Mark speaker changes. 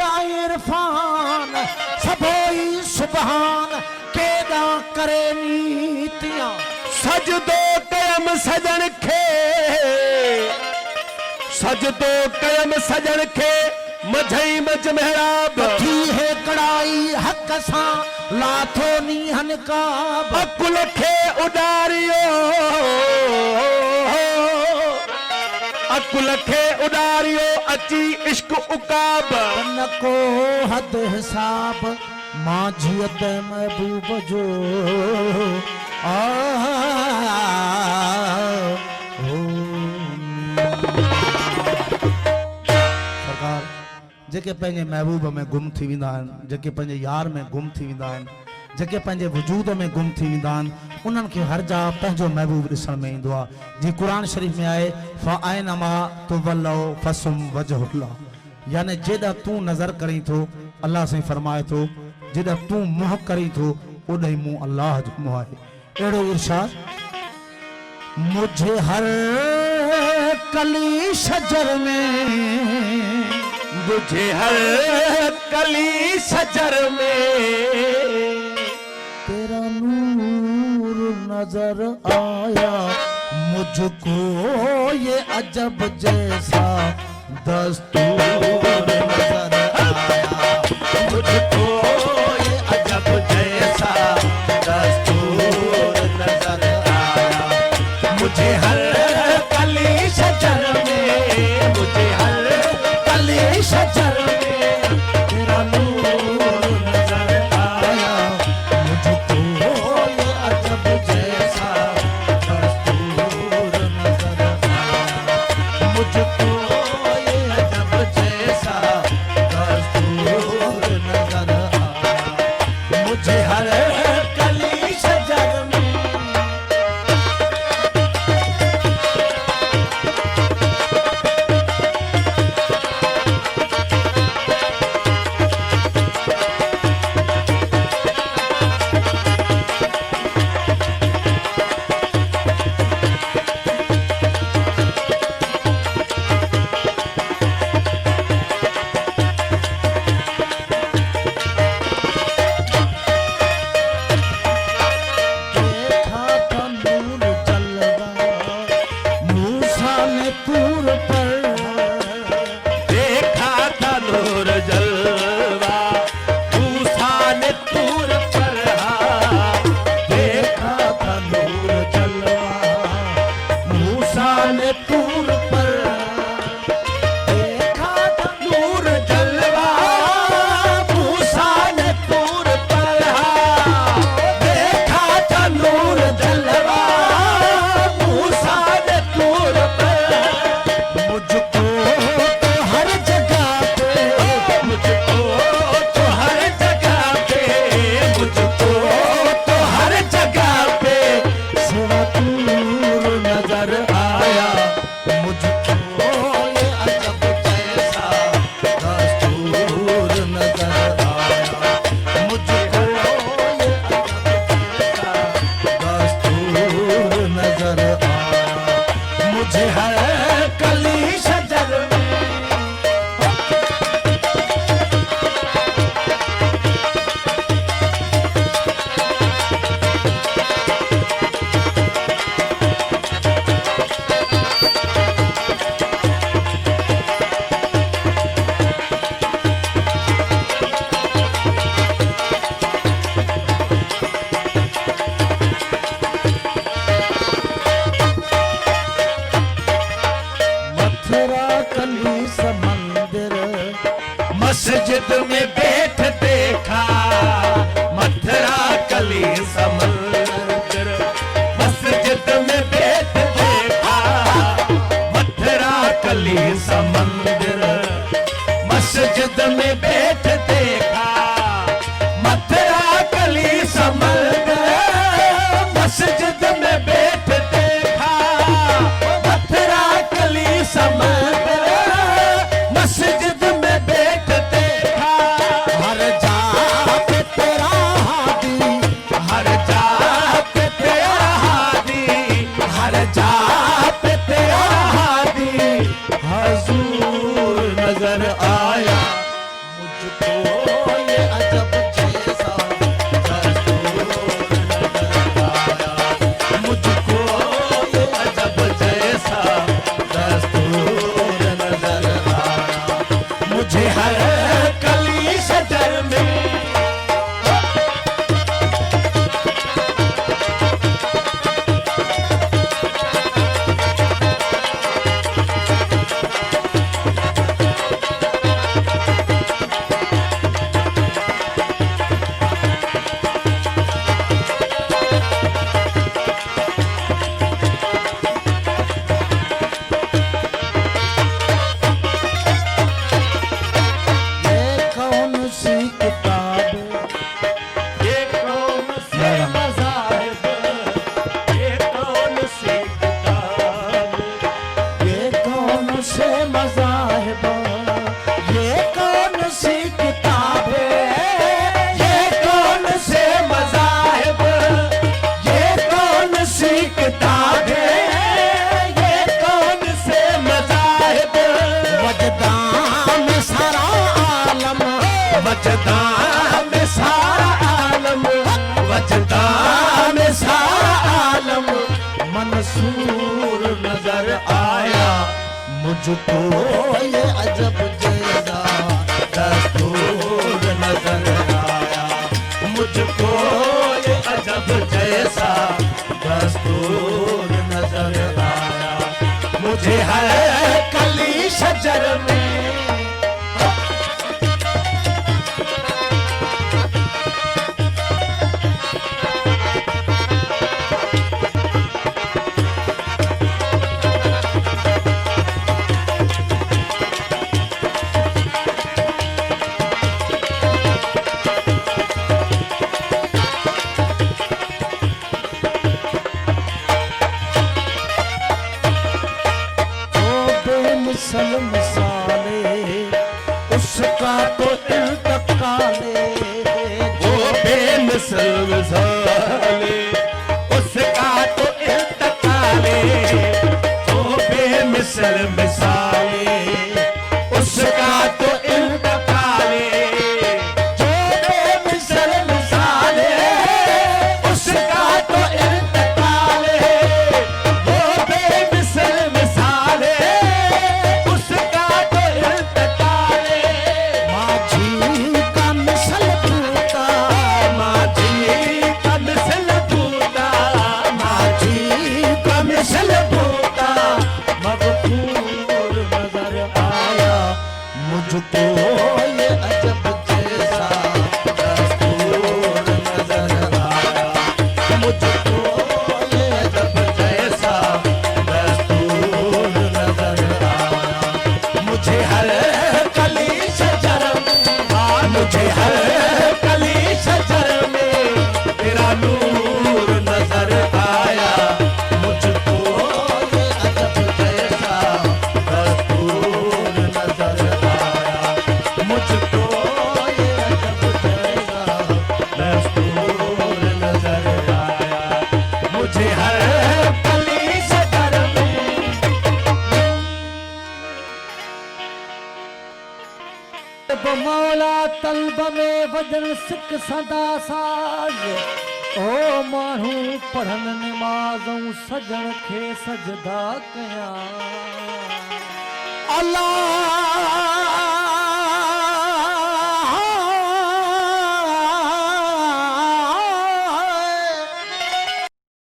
Speaker 1: तेरा इरफान सबोई सुबहान केदा करे नीतियां
Speaker 2: सजदो कयम सजन खे सजदो कयम सजन खे मझई मज महराब
Speaker 1: थी है कड़ाई हक सा लाथो नीहन का
Speaker 2: अकुल खे उडारियो अकुल खे उडारियो अची इश्क उकाब
Speaker 1: न को हद हिसाब माझियत महबूब जो सरकार जेके पंहिंजे महबूब में गुम थी वेंदा आहिनि जेके पंहिंजे यार में गुम थी वेंदा आहिनि जेके पंहिंजे वजूद में गुम थी वेंदा आहिनि उन्हनि खे हर जा पंहिंजो महबूब ॾिसण में ईंदो आहे जीअं क़ुर शरीफ़ में आहे फ़अैनमा तुवल्लौ फसुम वजहुल्लाह यानी जेॾा तूं नज़र करीं थो अल्लाह साईं फरमाए थो जेॾा तूं मुंहुं करीं थो ओॾे मुंहुं अल्लाह जो मुंहुं आहे अहिड़ो इरशाद मुझे हर कली शजर में
Speaker 2: मुझे हर कली सजर में
Speaker 1: तेरा नूर नजर आया मुझको ये अजब जैसा दस्तूर नजर आया
Speaker 2: मुझको ये अजब जैसा दस्तूर नजर आया मुझे हर कली सजर में मुझे हर कली सजर में तेरा नूर नजर आया
Speaker 1: मुझको ये अजब जैसा दस्तूर नजर आया
Speaker 2: मुझको ये अजब जैसा दस्तूर नजर आया मुझे हर कली सजर में
Speaker 1: देखा था नूर जलवा मूसा ने तूर पर
Speaker 2: देखा था नूर जलवा मूसा ने तूर पर
Speaker 1: देखा था नूर जलवा मूसा ने तूर पर देखा था
Speaker 2: नूर जलवा मूसा ने तूर पर देखा था नूर जलवा मूसा ने तूर पर
Speaker 1: मुझको तो हर जगह पे
Speaker 2: मुझको तो हर जगह पे मुझको तो हर जगह पे
Speaker 1: सिवा तूर नजर आया मुझको ये अजब जैसा दस्तूर नजर आया मुझको ये दस्तूर नजर आया मुझे हर कली शजर में मथुरा कली समंदिर
Speaker 2: मस्जिद में बैठ देखा मथुरा कली समंदर मस्जिद में बैठ देखा मथुरा कली समंदर मस्जिद में बैठ देखा मथुरा कली समंदर मस्जिद में बैठ देखा मथुरा कली समंदर मस्जिद में बैठ देखा
Speaker 1: हर जा पे तेरा हादी
Speaker 2: हर जा पे तेरा हादी हर जा पे तेरा हादी
Speaker 1: हजूर नजर आया मुझको ये अजब जैसा दस्तूर नजर आया, मुझको ये अजब जैसा दस्तूर नजर आया, मुझे हर कली शजर में मंसूर नजर आया, मुझको ये अजब जैसा दस्तूर नजर आया, मुझको ये अजब जैसा दस्तूर नजर आया, मुझे हर कली शजर में मिसाले उसका तो इंतकाले, वो बेमिसल मिसाले उसका तो इंतकाले, वो बेमिसल मिसाले उसका तो इंतकाले, जो बेमिसल मिसाले उसका तो इंतकाले, वो बेमिसल मिसाले मुझको ये अजब जैसा दस्तूर नजर आया, मुझको ये अजब जैसा दस्तूर नजर आया, मुझे हर कली शजर में, मुझे हर कली शजर में तेरा नूर नजर आया, मुझको ये अजब जैसा दस्तूर नजर आया, मुझको ये अजब जैसा दस्तूर नजर आया, मुझे हर कली शजर में
Speaker 3: मौला तलब में वजन सिक सदा साज, ओ माण्हू पढ़न निमाज़ूं सजण खे सजदा कया, अल्लाह